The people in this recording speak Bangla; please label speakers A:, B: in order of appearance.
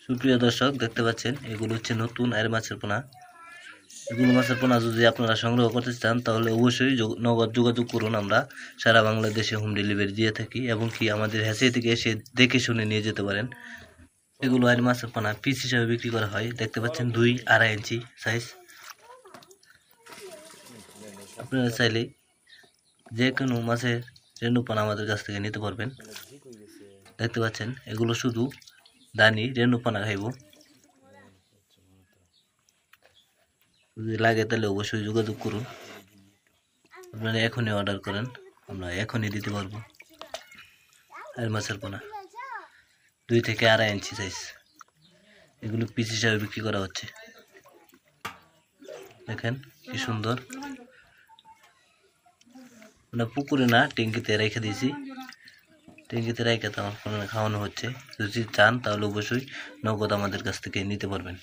A: সুপ্রিয় দর্শক, দেখতে পাচ্ছেন এগুলো হচ্ছে নতুন আয়ের মাছের পোনা। এগুলো মাছের পোনা যদি আপনারা সংগ্রহ করতে চান তাহলে অবশ্যই নগদ যোগাযোগ করুন। আমরা সারা বাংলাদেশে হোম ডেলিভারি দিয়ে থাকি এবং কি আমাদের হ্যাচারি থেকে এসে দেখে শুনে নিয়ে যেতে পারেন। এগুলো আয়ের মাছের পোনা পিস হিসাবে বিক্রি করা হয়। দেখতে পাচ্ছেন 2-2.5 ইঞ্চি সাইজ। আপনারা চাইলে যে কোনো মাছের রেণু পোনা আমাদের কাছ থেকে নিতে পারবেন। দেখতে পাচ্ছেন এগুলো শুধু দানি রেণু পোনা খাইব। যদি লাগে তাহলে অবশ্যই যোগাযোগ করুন। আপনারা এখনই অর্ডার করেন, আমরা এখনই দিতে পারবো। আর মাছের পোনা 2 থেকে 2.5 ইঞ্চি সাইজ। এগুলো পিস হিসাবে বিক্রি করা হচ্ছে। দেখেন কি সুন্দর। আমরা পুকুরে না, ট্যাঙ্কিতে রেখে দিয়েছি। ট্যাঙ্কিতে রেখে তো আমার খাওয়ানো হচ্ছে। যদি চান তাহলে অবশ্যই নগদ আমাদের কাছ থেকে নিতে পারবেন।